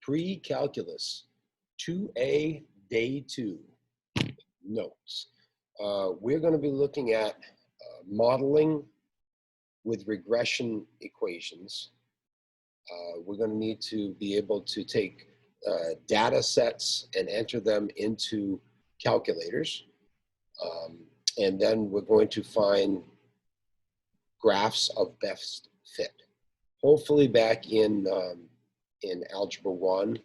Precalculus 2A Day 2 notes. We're going to be looking at modeling with regression equations. We're going to need to be able to take data sets and enter them into calculators. And then we're going to find graphs of best fit. Hopefully back in Algebra 1,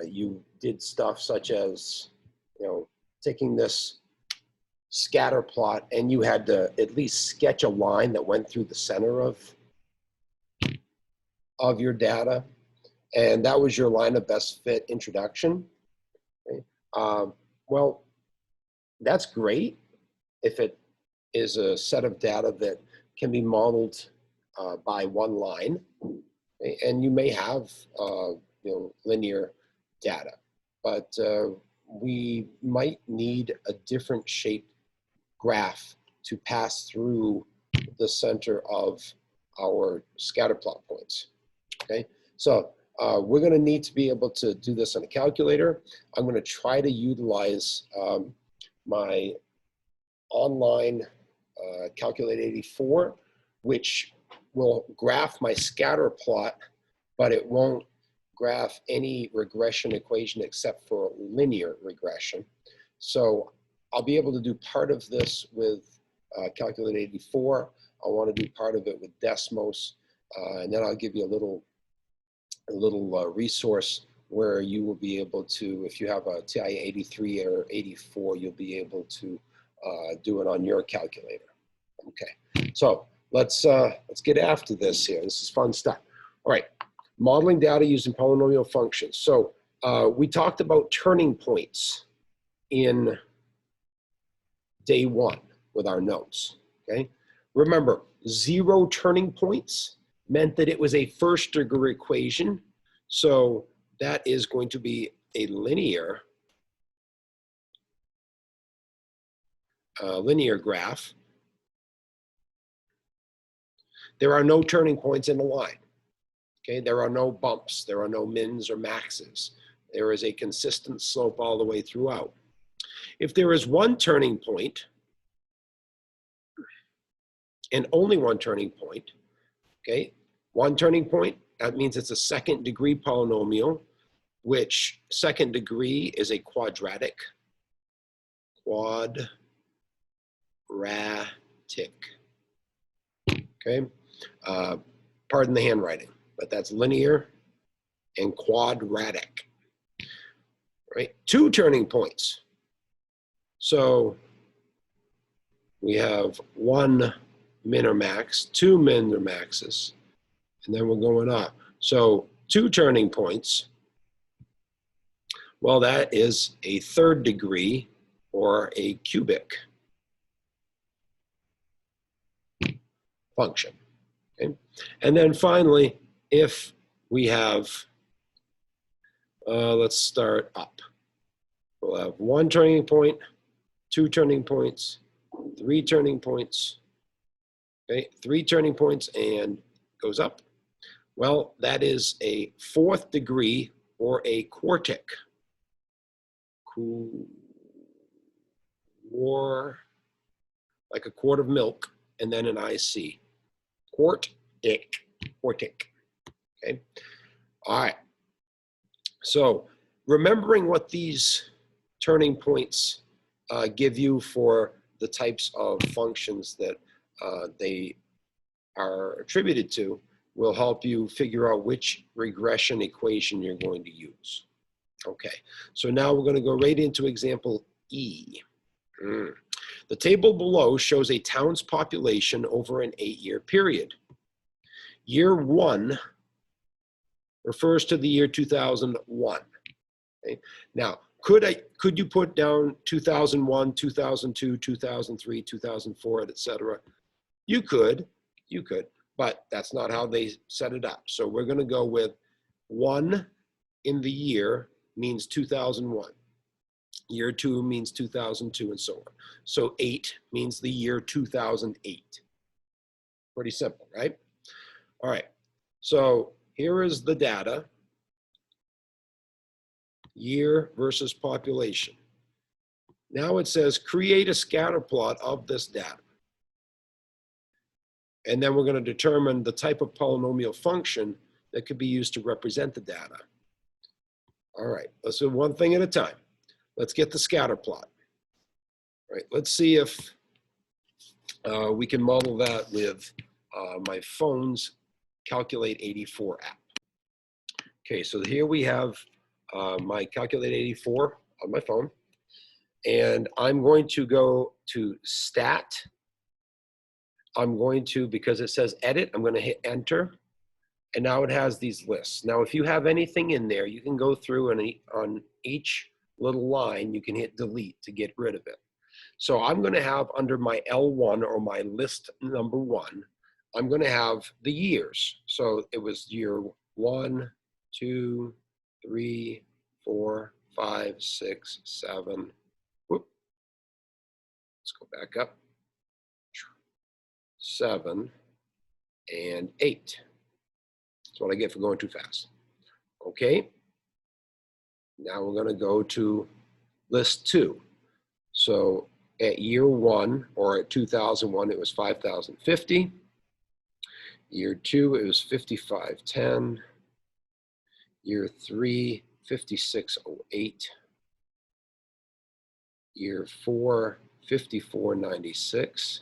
you did stuff such as, taking this scatter plot and you had to at least sketch a line that went through the center of your data. And that was your line of best fit introduction. Okay. Well, that's great if it is a set of data that can be modeled by one line. Okay. And you may have linear data, but we might need a different shaped graph to pass through the center of our scatter plot points. Okay, so we're going to need to be able to do this on a calculator. I'm going to try to utilize my online Calculate 84, which will graph my scatter plot, but it won't graph any regression equation except for linear regression. So I'll be able to do part of this with Calculate 84. I want to do part of it with Desmos, and then I'll give you a little resource where you will be able to, if you have a TI 83 or 84, you'll be able to do it on your calculator. Okay, so let's get after this here. This is fun stuff. All right, modeling data using polynomial functions. So we talked about turning points in Day 1 with our notes. Okay, remember, 0 turning points meant that it was a first degree equation. So that is going to be a linear graph. There are no turning points in the line. Okay, there are no bumps, there are no mins or maxes. There is a consistent slope all the way throughout. If there is one turning point, and only one turning point, okay, one turning point, that means it's a second degree polynomial, which second degree is a quadratic. Quadratic. Okay, pardon the handwriting, but that's linear and quadratic, right? 2 turning points. So we have 1 min or max, 2 min or maxes, and then we're going up. So 2 turning points, well, that is a third degree or a cubic function. Okay? And then finally, if we have, let's start up. We'll have 1 turning point, 2 turning points, 3 turning points, okay, 3 turning points and goes up. Well, that is a 4th degree or a quartic. Like a quart of milk and then an IC. Quartic. Okay. All right. So remembering what these turning points give you for the types of functions that they are attributed to will help you figure out which regression equation you're going to use. Okay, so now we're going to go right into example E. The table below shows a town's population over an 8-year period. Year 1 refers to the year 2001. Okay? Now, could you put down 2001, 2002, 2003, 2004, etc.? You could, but that's not how they set it up. So we're going to go with 1 in the year means 2001. Year 2 means 2002 and so on. So 8 means the year 2008. Pretty simple, right? All right, so here is the data year versus population. Now it says create a scatter plot of this data. And then we're going to determine the type of polynomial function that could be used to represent the data. All right, let's do one thing at a time. Let's get the scatter plot. All right, let's see if we can model that with my phone's Calculate 84 app. Okay, so here we have my Calculate 84 on my phone. And I'm going to go to Stat. I'm going to, because it says Edit, I'm going to hit Enter. And now it has these lists. Now, if you have anything in there, you can go through and on each little line, you can hit Delete to get rid of it. So I'm going to have under my L1 or my list number 1, I'm going to have the years. So it was year 1, 2, 3, 4, 5, 6, 7. Whoop. Let's go back up. 7 and 8. That's what I get for going too fast. Okay. Now we're going to go to list 2. So at year 1, or at 2001, it was 5,050. Year 2, it was 5510. Year 3, 5608. Year 4, 5496.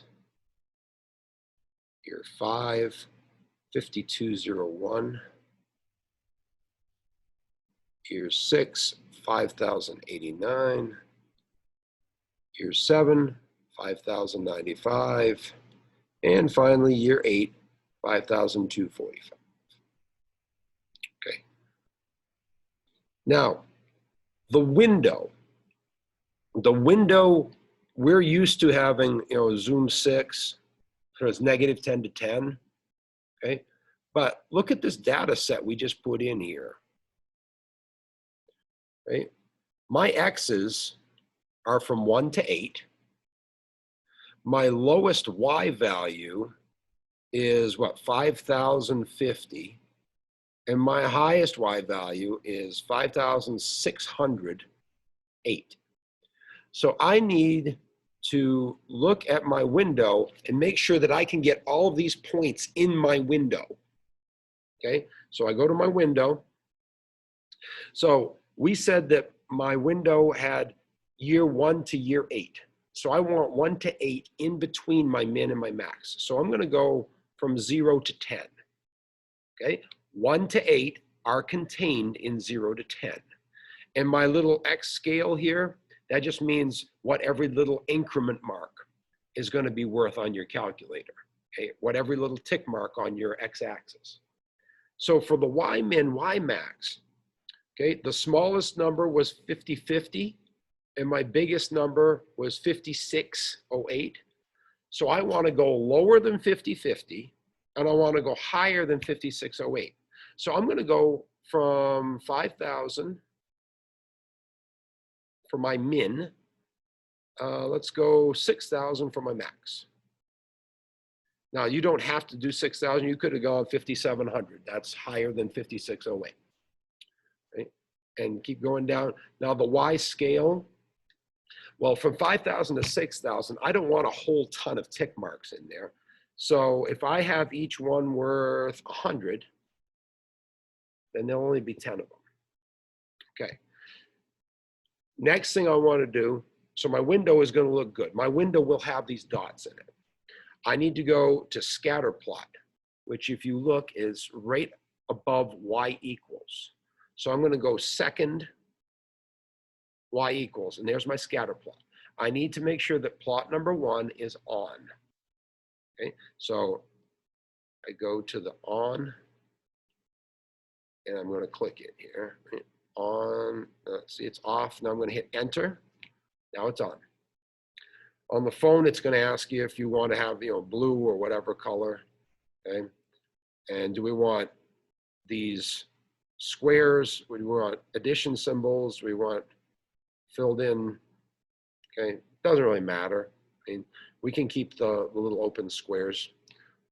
Year 5, 5201. Year 6, 5089. Year 7, 5095. And finally, year 8, 5245. Okay. Now, the window, we're used to having, zoom 6, so it's -10 to 10, okay? But look at this data set we just put in here, right? My x's are from 1 to 8. My lowest y value is what, 5,050. And my highest y value is 5,608. So I need to look at my window and make sure that I can get all of these points in my window. Okay, so I go to my window. So we said that my window had year 1 to year 8. So I want 1 to 8 in between my min and my max. So I'm going to go from 0 to 10. Okay, 1 to 8 are contained in 0 to 10. And my little x scale here, that just means what every little increment mark is going to be worth on your calculator. Okay, what every little tick mark on your x-axis. So for the y min, y max, okay, the smallest number was 5050, and my biggest number was 5608. So I want to go lower than 5050, and I want to go higher than 5608. So I'm going to go from 5,000 for my min. Let's go 6,000 for my max. Now, you don't have to do 6,000. You could have gone 5,700. That's higher than 5608. Right? And keep going down. Now, the y scale, well, from 5,000 to 6,000, I don't want a whole ton of tick marks in there. So if I have each one worth 100, then there'll only be 10 of them. Okay. Next thing I want to do, so my window is going to look good. My window will have these dots in it. I need to go to scatter plot, which if you look is right above y equals. So I'm going to go second y equals, and there's my scatter plot. I need to make sure that plot number 1 is on. Okay, so I go to the on, and I'm going to click it here. On, see, it's off. Now I'm going to hit enter. Now it's on. On the phone, it's going to ask you if you want to have, blue or whatever color. Okay, and do we want these squares? Do we want addition symbols? Do we want filled in? Okay, doesn't really matter. I mean, we can keep the little open squares.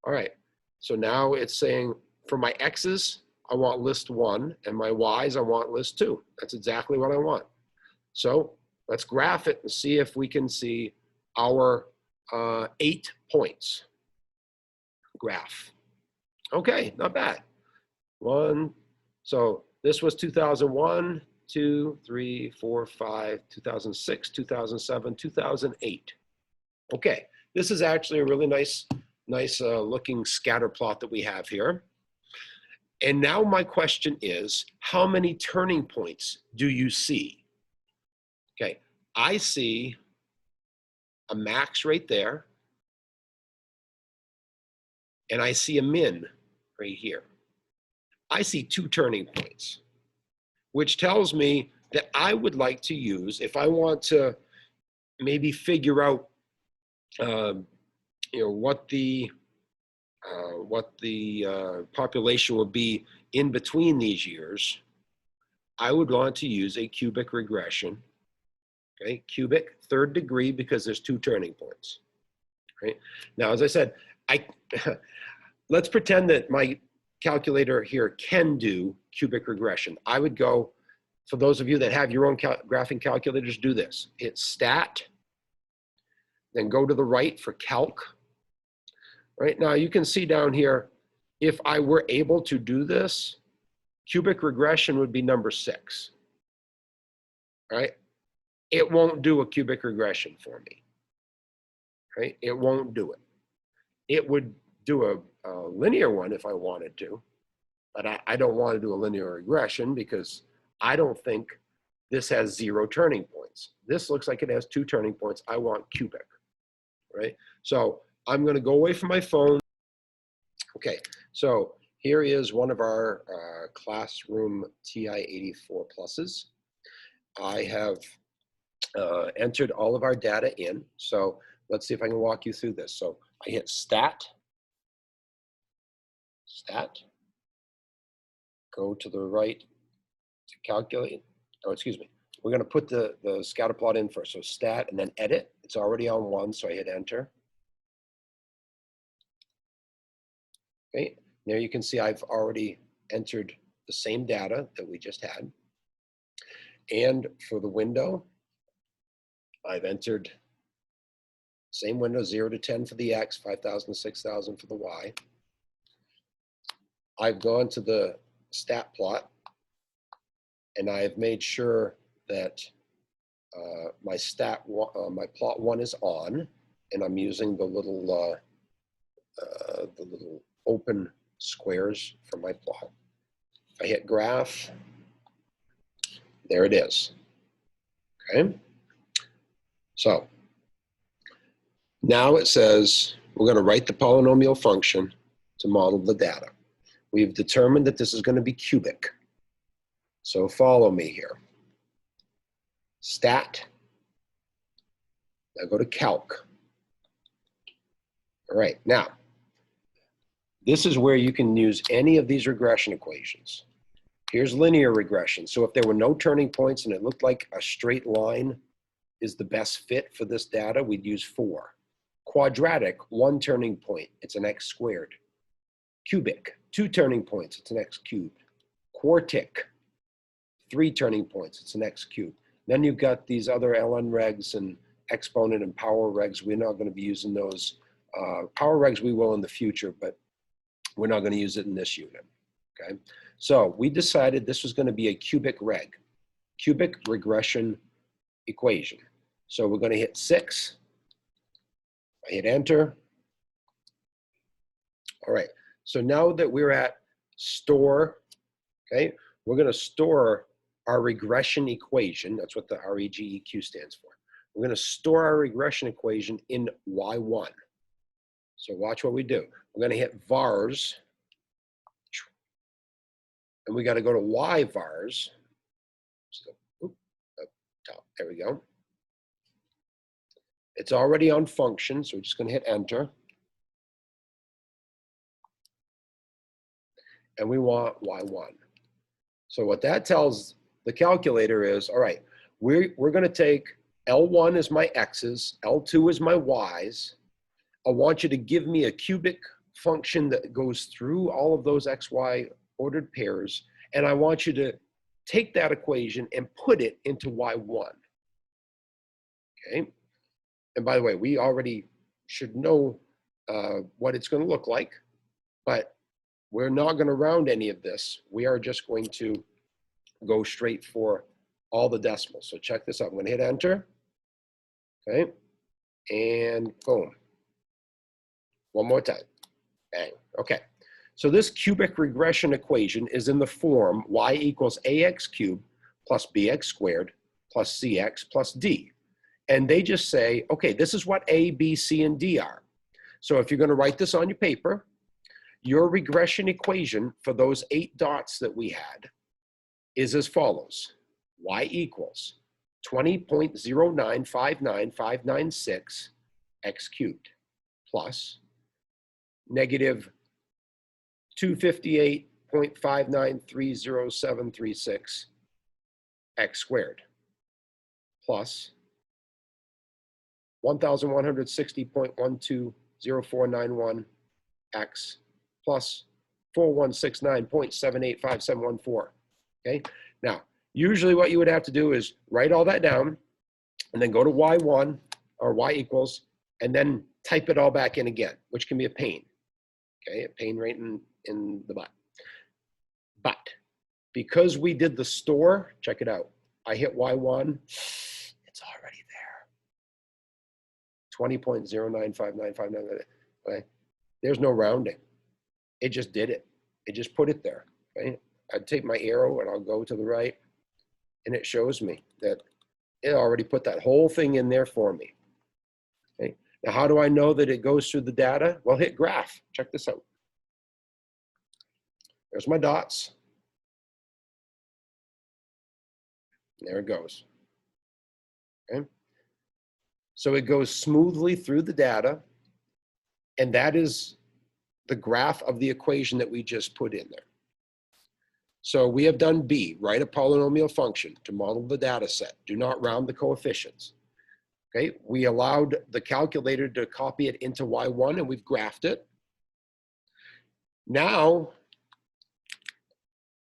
All right, so now it's saying for my x's, I want list 1, and my y's, I want list 2. That's exactly what I want. So let's graph it and see if we can see our 8 points graph. Okay, not bad. So this was 2001, 2, 3, 4, 5, 2006, 2007, 2008. Okay, this is actually a really nice looking scatter plot that we have here. And now my question is, how many turning points do you see? Okay, I see a max right there, and I see a min right here. I see 2 turning points, which tells me that I would like to use, if I want to maybe figure out, what the population will be in between these years, I would want to use a cubic regression. Okay, cubic, 3rd degree, because there's 2 turning points. Right now, as I said, let's pretend that my calculator here can do cubic regression. I would go, for those of you that have your own graphing calculators, do this. Hit stat, then go to the right for calc. Right now, you can see down here, if I were able to do this, cubic regression would be number 6. Right? It won't do a cubic regression for me. Right? It won't do it. It would do a linear one if I wanted to, but I don't want to do a linear regression because I don't think this has 0 turning points. This looks like it has 2 turning points. I want cubic, right? So I'm going to go away from my phone. Okay, so here is one of our classroom TI-84 pluses. I have entered all of our data in. So let's see if I can walk you through this. So I hit stat, go to the right to calculate. Oh, excuse me. We're going to put the scatter plot in first. So stat and then edit. It's already on 1, so I hit enter. Okay, there you can see I've already entered the same data that we just had. And for the window, I've entered same window, 0 to 10 for the X, 5,000 to 6,000 for the Y. I've gone to the stat plot, and I've made sure that my plot 1 is on, and I'm using the little open squares for my plot. If I hit graph, there it is. Okay. So now it says we're going to write the polynomial function to model the data. We've determined that this is going to be cubic. So follow me here. Stat. Now go to calc. All right, now, this is where you can use any of these regression equations. Here's linear regression. So if there were no turning points and it looked like a straight line is the best fit for this data, we'd use 4. Quadratic, 1 turning point, it's an x squared. Cubic, 2 turning points, it's an x cubed. Quartic, 3 turning points, it's an x cubed. Then you've got these other ln regs and exponent and power regs. We're not going to be using those. Power regs we will in the future, but we're not going to use it in this unit. Okay, so we decided this was going to be a cubic regression equation. So we're going to hit 6. I hit enter. All right, so now that we're at store, okay, we're going to store our regression equation. That's what the REGEQ stands for. We're going to store our regression equation in Y1. So watch what we do. We're going to hit vars, and we got to go to Y vars. So, up top, there we go. It's already on function, so we're just going to hit enter. And we want Y1. So what that tells the calculator is, all right, we're going to take L1 is my X's, L2 is my Y's. I want you to give me a cubic function that goes through all of those X, Y ordered pairs, and I want you to take that equation and put it into y1. Okay? And by the way, we already should know what it's going to look like, but we're not going to round any of this. We are just going to go straight for all the decimals. So check this out. I'm going to hit enter. Okay. And boom. One more time. Bang. Okay. So this cubic regression equation is in the form y equals ax cubed plus bx squared plus cx plus d. And they just say, okay, this is what a, b, c, and d are. So if you're going to write this on your paper, your regression equation for those 8 dots that we had is as follows. Y equals 20.0959596 x cubed plus negative 258.593076 x squared plus 1160.120491 x plus 4169.785714. Okay. Now, usually what you would have to do is write all that down and then go to y1 or y equals and then type it all back in again, which can be a pain. Okay, a pain right in the butt. But because we did the store, check it out. I hit y1, it's already there. 20.0959599. Okay. There's no rounding. It just did it. It just put it there. Okay. I'd take my arrow and I'll go to the right, and it shows me that it already put that whole thing in there for me. Okay. Now, how do I know that it goes through the data? Well, hit graph. Check this out. There's my dots. There it goes. Okay. So it goes smoothly through the data, and that is the graph of the equation that we just put in there. So we have done B, write a polynomial function to model the data set. Do not round the coefficients. Okay, we allowed the calculator to copy it into y1, and we've graphed it. Now,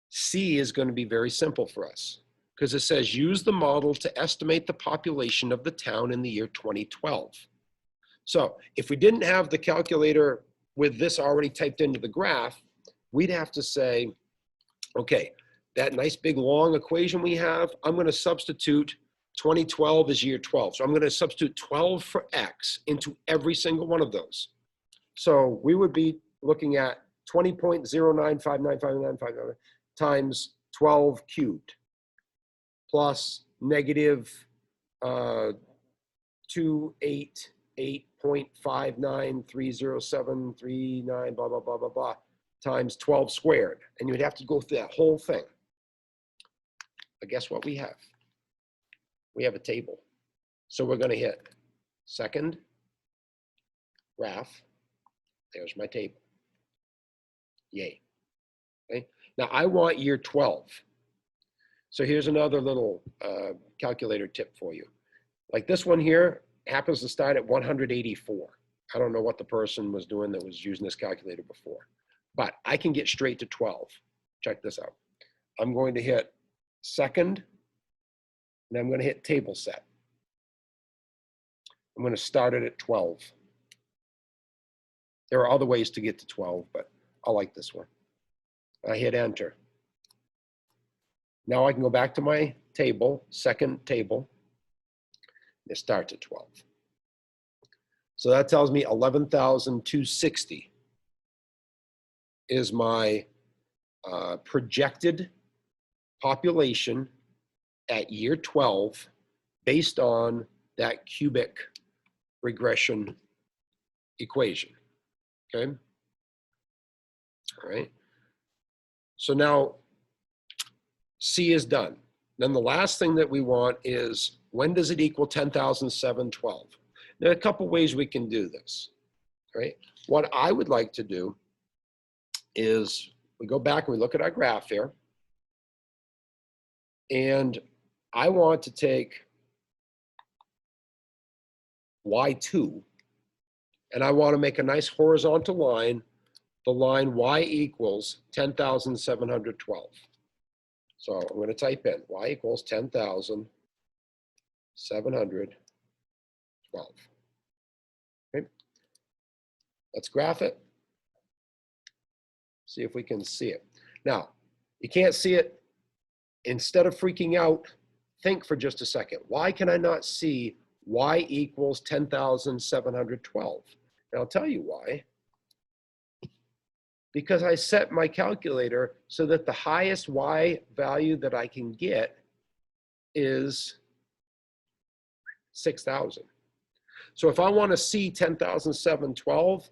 C is going to be very simple for us because it says use the model to estimate the population of the town in the year 2012. So if we didn't have the calculator with this already typed into the graph, we'd have to say, okay, that nice big long equation we have, I'm going to substitute 2012 as year 12. So I'm going to substitute 12 for X into every single one of those. So we would be looking at 20.0959599 times 12 cubed plus negative 288.593073 blah, blah, blah, blah, blah, times 12 squared. And you'd have to go through that whole thing. But guess what we have? We have a table. So we're going to hit second graph. There's my table. Yay. Okay. Now I want year 12. So here's another little calculator tip for you. Like this one here happens to start at 184. I don't know what the person was doing that was using this calculator before, but I can get straight to 12. Check this out. I'm going to hit second, and I'm going to hit table set. I'm going to start it at 12. There are other ways to get to 12, but I like this one. I hit enter. Now I can go back to my table, second table. It starts at 12. So that tells me 11,260 is my projected population at year 12 based on that cubic regression equation. Okay. All right. So now C is done. Then the last thing that we want is when does it equal 10,712? There are a couple ways we can do this. Right. What I would like to do is we go back and we look at our graph here. And I want to take Y2 and I want to make a nice horizontal line the line y equals 10,712. So I'm going to type in y equals 10,712. Okay. Let's graph it. See if we can see it. Now, you can't see it. Instead of freaking out, think for just a second. Why can I not see y equals 10,712? And I'll tell you why. Because I set my calculator so that the highest y value that I can get is 6,000. So if I want to see 10,712,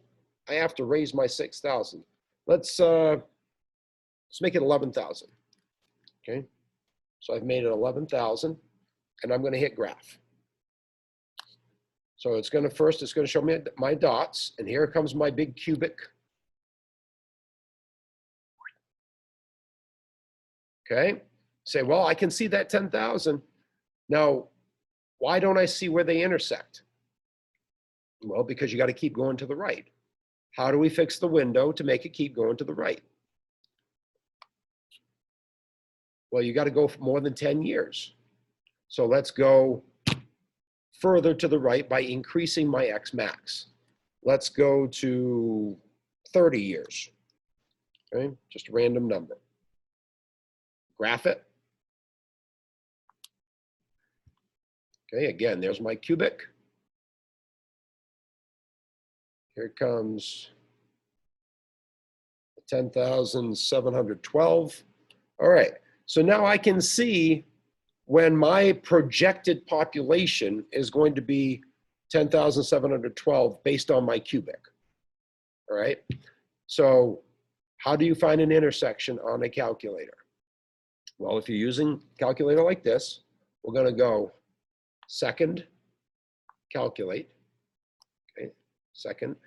I have to raise my 6,000. Let's make it 11,000. Okay, so I've made it 11,000, and I'm going to hit graph. So it's going to show me my dots, and here comes my big cubic. Okay, say, well, I can see that 10,000. Now, why don't I see where they intersect? Well, because you got to keep going to the right. How do we fix the window to make it keep going to the right? Well, you got to go for more than 10 years. So let's go further to the right by increasing my X max. Let's go to 30 years. Okay, just a random number. Graph it. Okay, again, there's my cubic. Here comes 10,712. All right, so now I can see when my projected population is going to be 10,712 based on my cubic. All right, so how do you find an intersection on a calculator? Well, if you're using a calculator like this, we're going to go second, calculate. Okay, second,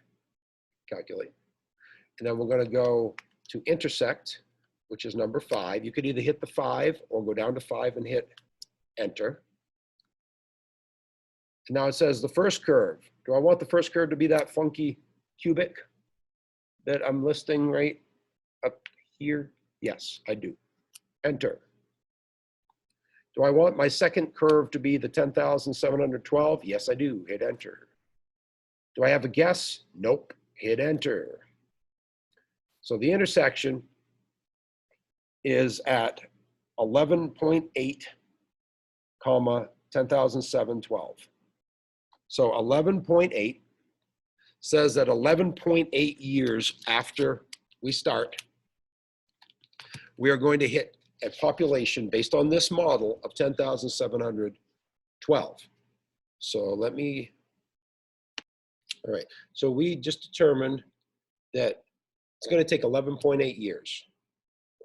calculate. And then we're going to go to intersect, which is number 5. You could either hit the 5 or go down to 5 and hit enter. And now it says the first curve. Do I want the first curve to be that funky cubic that I'm listing right up here? Yes, I do. Enter. Do I want my second curve to be the 10,712? Yes, I do. Hit enter. Do I have a guess? Nope. Hit enter. So the intersection is at 11.8, comma 10,712. So 11.8 says that 11.8 years after we start, we are going to hit a population based on this model of 10,712. So let me, all right. So we just determined that it's going to take 11.8 years,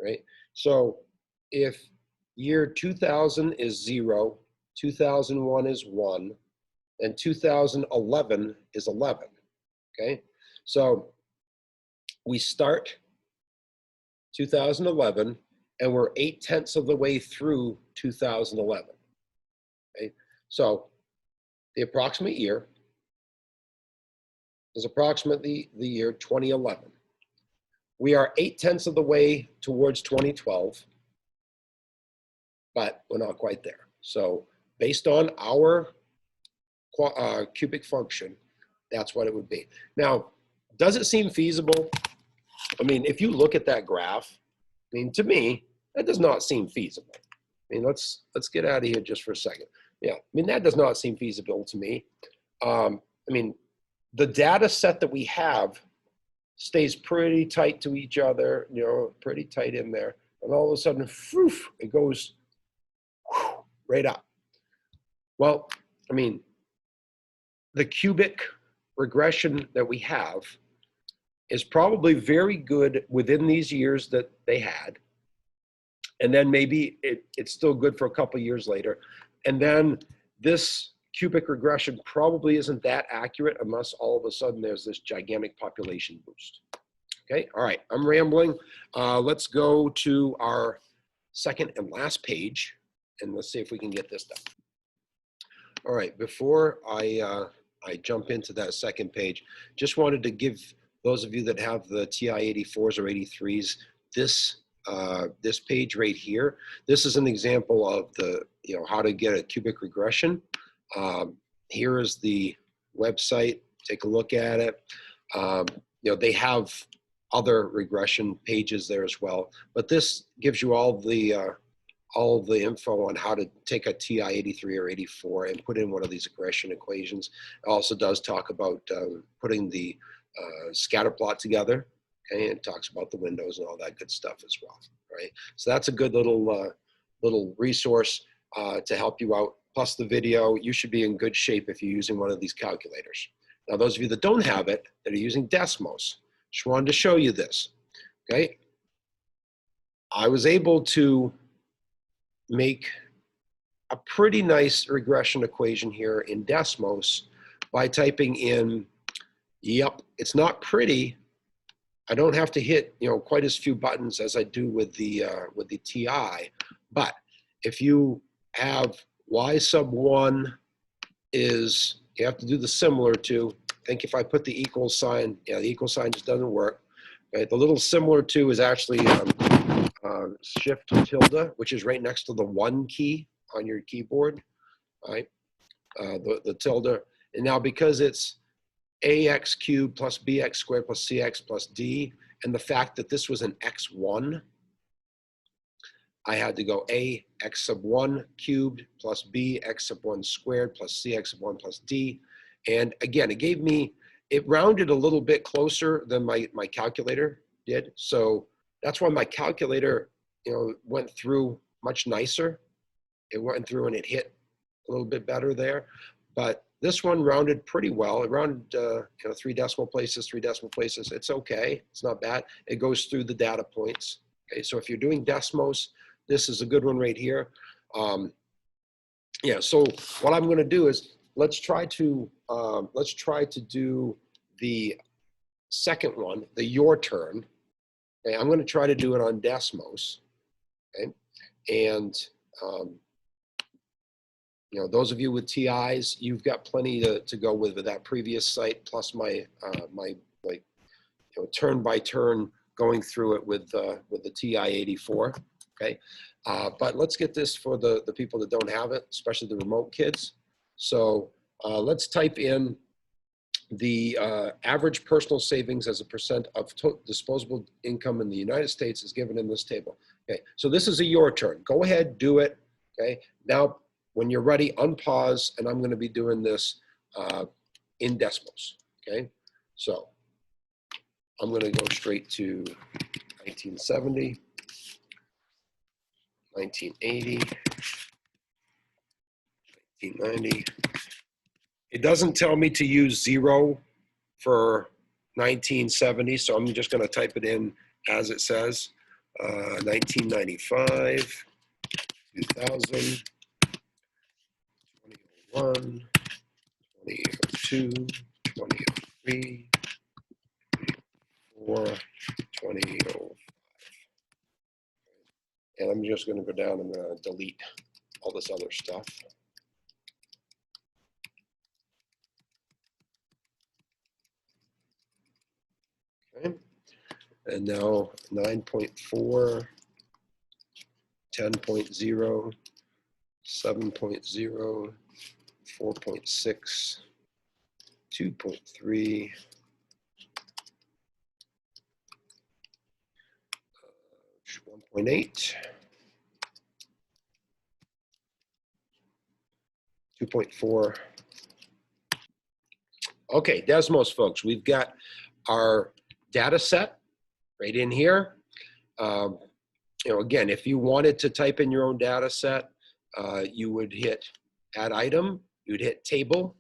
right? So if year 2000 is 0, 2001 is 1, and 2011 is 11, okay? So we start 2011, and we're 8/10 of the way through 2011. Okay? So the approximate year is approximately the year 2011. We are 8/10 of the way towards 2012, but we're not quite there. So based on our cubic function, that's what it would be. Now, does it seem feasible? I mean, if you look at that graph, I mean, to me, that does not seem feasible. I mean, let's get out of here just for a second. Yeah, I mean, that does not seem feasible to me. I mean, the data set that we have stays pretty tight to each other, you know, pretty tight in there. And all of a sudden, whew, it goes whew, right up. Well, I mean, the cubic regression that we have is probably very good within these years that they had. And then maybe it's still good for a couple of years later. And then this cubic regression probably isn't that accurate unless all of a sudden there's this gigantic population boost. Okay, all right, I'm rambling. Let's go to our second and last page, and let's see if we can get this done. All right, before I jump into that second page, just wanted to give those of you that have the TI 84s or 83s, this page right here, this is an example of the, how to get a cubic regression. Here is the website. Take a look at it. They have other regression pages there as well, but this gives you all the info on how to take a TI 83 or 84 and put in one of these regression equations. It also does talk about putting the scatter plot together. Okay, and it talks about the windows and all that good stuff as well, right? So that's a good little resource to help you out. Plus the video, you should be in good shape if you're using one of these calculators. Now, those of you that don't have it, that are using Desmos, just wanted to show you this, okay? I was able to make a pretty nice regression equation here in Desmos by typing in, yep, it's not pretty. I don't have to hit, quite as few buttons as I do with the TI, but if you have y sub 1 is, you have to do the similar to. I think if I put the equal sign, the equal sign just doesn't work. Right? The little similar to is actually shift tilde, which is right next to the 1 key on your keyboard, right? The tilde. And now because it's ax cubed plus bx squared plus cx plus d, and the fact that this was an x1, I had to go a x sub 1 cubed plus b x sub 1 squared plus cx sub 1 plus d. And again, it rounded a little bit closer than my calculator did. So that's why my calculator, went through much nicer. It went through and it hit a little bit better there. But this one rounded pretty well. It rounded 3 decimal places, 3 decimal places. It's okay. It's not bad. It goes through the data points. Okay, so if you're doing Desmos, this is a good one right here. So what I'm going to do is let's try to do the second one, the your turn. Okay, I'm going to try to do it on Desmos. Okay, and those of you with TIs, you've got plenty to go with that previous site, plus my turn by turn going through it with the TI 84. Okay, but let's get this for the people that don't have it, especially the remote kids. So let's type in the average personal savings as a percent of disposable income in the United States is given in this table. Okay, so this is a your turn. Go ahead, do it. Okay, now when you're ready, unpause, and I'm going to be doing this in Desmos. Okay, so I'm going to go straight to 1970, 1980, 1990. It doesn't tell me to use 0 for 1970, so I'm just going to type it in as it says. 1995, 2000, 2001, 2002, 2003, 2004, 2005. And I'm just going to go down and delete all this other stuff. Okay. And now 9.4, 10.0, 7.0, 4.6, 2.3, 1.8, 2.4. Okay, Desmos folks, we've got our data set right in here. Again, if you wanted to type in your own data set, you would hit add item, you'd hit table,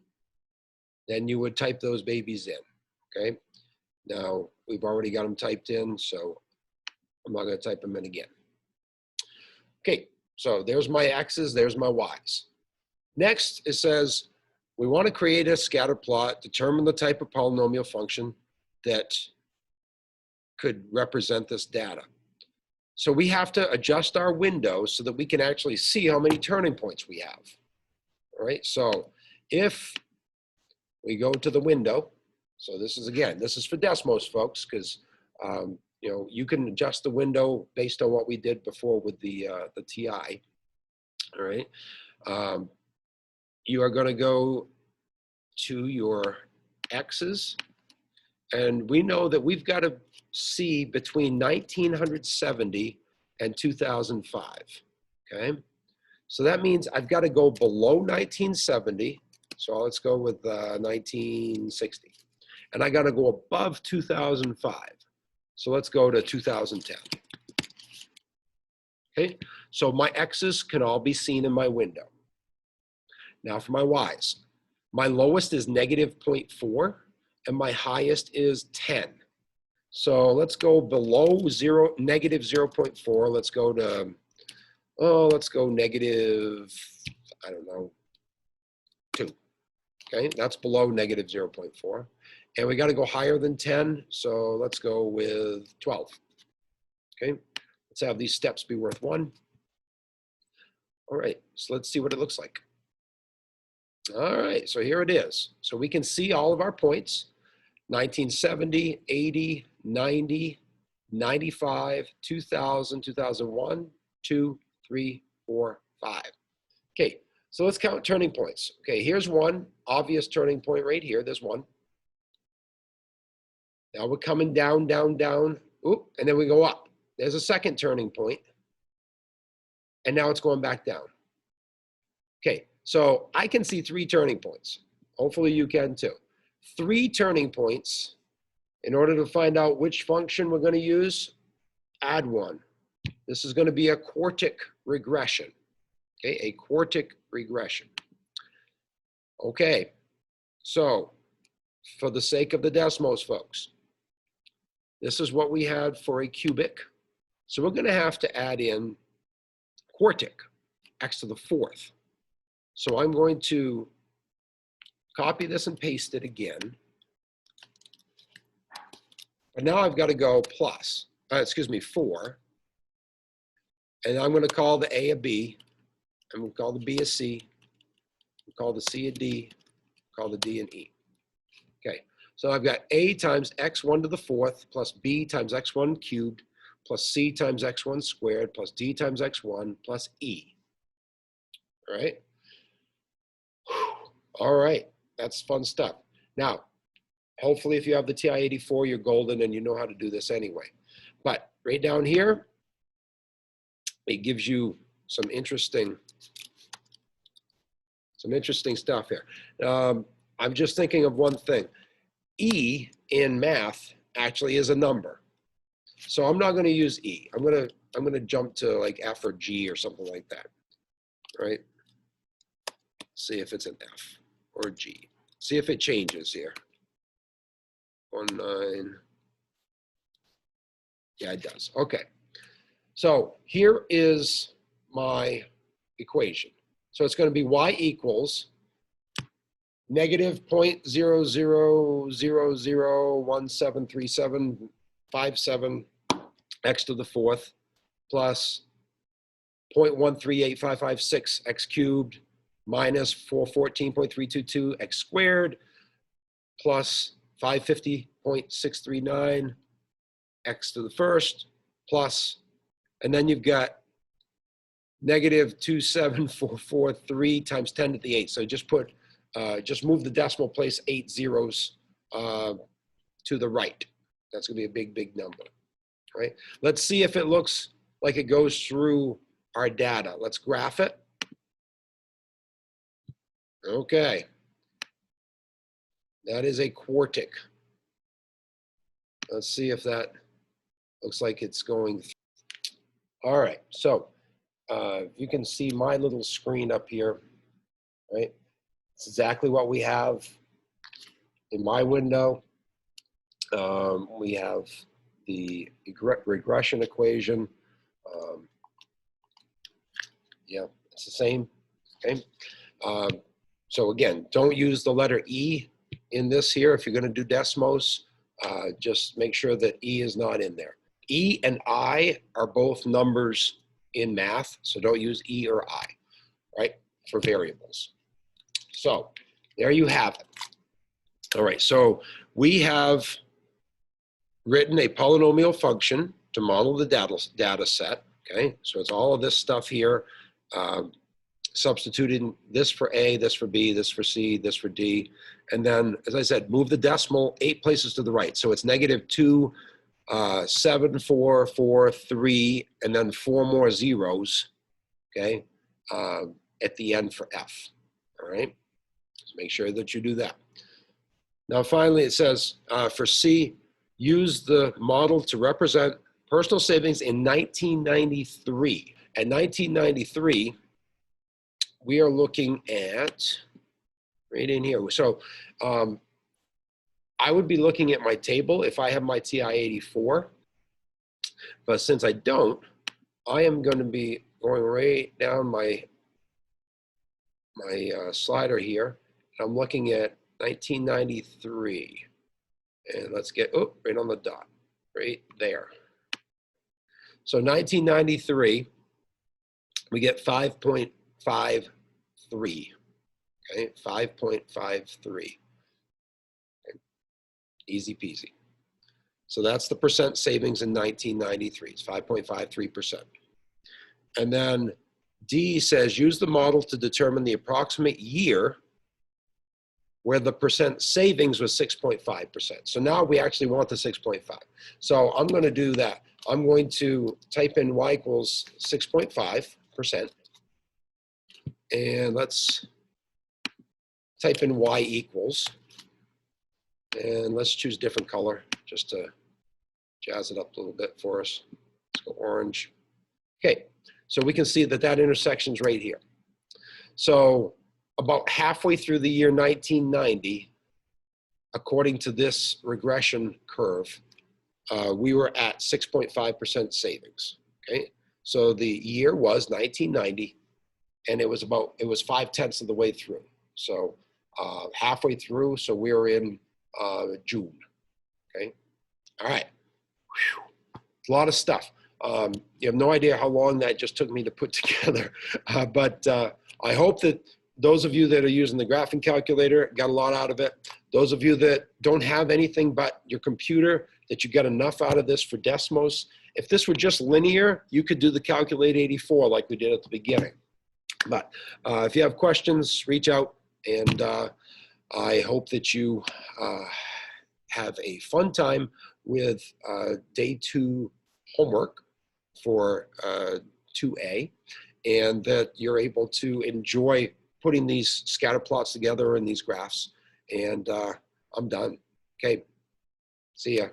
then you would type those babies in, okay? Now, we've already got them typed in, so I'm not gonna type them in again. Okay, so there's my X's, there's my Y's. Next, it says, we wanna create a scatter plot, determine the type of polynomial function that could represent this data. So we have to adjust our window so that we can actually see how many turning points we have. All right, so if we go to the window, So this is, again, this is for Desmos, folks, because you know, you can adjust the window based on what we did before with the TI. All right. You are going to go to your X's, and we know that we've got to see between 1970 and 2005. Okay. So that means I've got to go below 1970. So let's go with 1960. And I got to go above 2005. So let's go to 2010. Okay, so my X's can all be seen in my window. Now for my Y's, my lowest is negative 0.4 and my highest is 10. So let's go below negative 0.4. Let's go to, oh, let's go negative, I don't know, 2. Okay, that's below negative 0.4. And we got to go higher than 10, so let's go with 12. Okay, let's have these steps be worth 1. All right, so let's see what it looks like. All right, so here it is. So we can see all of our points: 1970, 80, 90, 95, 2000, 2001, 2, 3, 4, 5. Okay, so let's count turning points. Okay, here's one obvious turning point right here. There's one. Now we're coming down, down, down. Oop, and then we go up. There's a second turning point. And now it's going back down. Okay, so I can see 3 turning points. Hopefully you can too. 3 turning points. In order to find out which function we're going to use, add 1. This is going to be a quartic regression. Okay, a quartic regression. Okay, so for the sake of the Desmos, folks, this is what we had for a cubic. So we're going to have to add in quartic, x to the 4th. So I'm going to copy this and paste it again. And now I've got to go plus, 4. And I'm going to call the A a B. I'm going to call the B a C. Call the C a D. Call the D an E. Okay, so I've got A times x1 to the 4th plus B times x1 cubed plus C times x1 squared plus D times x1 plus E. All right? All right, that's fun stuff. Now, hopefully if you have the TI-84, you're golden and you know how to do this anyway. But right down here, it gives you some interesting stuff here. I'm just thinking of one thing. E in math actually is a number. So I'm not going to use E. I'm going to jump to like F or G or something like that. Right? See if it's an F or G. See if it changes here. 19. Yeah, it does. Okay. So here is my equation. So it's going to be y equals negative 0.0000173757 x to the 4th plus 0.138556 x cubed minus 414.322 x squared plus 550.639 x to the 1st plus, and then you've got negative 27443 times 10 to the 8th. So just put, just move the decimal place 8 zeros to the right. That's going to be a big, big number, right? Let's see if it looks like it goes through our data. Let's graph it. Okay. That is a quartic. Let's see if that looks like it's going through. All right, so you can see my little screen up here, right? It's exactly what we have in my window. We have the regression equation. Yeah, it's the same, okay? So again, don't use the letter E in this here. If you're gonna do Desmos, just make sure that E is not in there. E and I are both numbers in math, so don't use E or I, right, for variables. So there you have it. All right, so we have written a polynomial function to model the data set, okay? So it's all of this stuff here, substituting this for A, this for B, this for C, this for D, and then, as I said, move the decimal 8 places to the right. So it's -2, 7, 4, 4, 3, and then 4 more zeros, okay, at the end for F, all right? So make sure that you do that. Now, finally, it says for C, use the model to represent personal savings in 1993. At 1993, we are looking at right in here. So I would be looking at my table if I have my TI-84, but since I don't, I am going to be going right down my slider here. I'm looking at 1993, and let's get right on the dot, right there. So 1993, we get 5.53. Okay, 5.53. Okay. Easy peasy. So that's the percent savings in 1993. It's 5.53%. And then D says use the model to determine the approximate year where the percent savings was 6.5%. So now we actually want the 6.5. So I'm going to do that. I'm going to type in y equals 6.5%. And let's type in y equals. And let's choose different color just to jazz it up a little bit for us. Let's go orange. Okay, so we can see that that intersection's right here. So about halfway through the year 1990, according to this regression curve, we were at 6.5% savings, okay? So the year was 1990, and it was 5/10 of the way through. So halfway through, so we were in June, okay? All right, whew. A lot of stuff. You have no idea how long that just took me to put together, but I hope that those of you that are using the graphing calculator got a lot out of it. Those of you that don't have anything but your computer, that you got enough out of this for Desmos. If this were just linear, you could do the Calculate 84 like we did at the beginning. But if you have questions, reach out, and I hope that you have a fun time with day 2 homework for 2A, and that you're able to enjoy putting these scatter plots together and these graphs. And I'm done. Okay, see ya.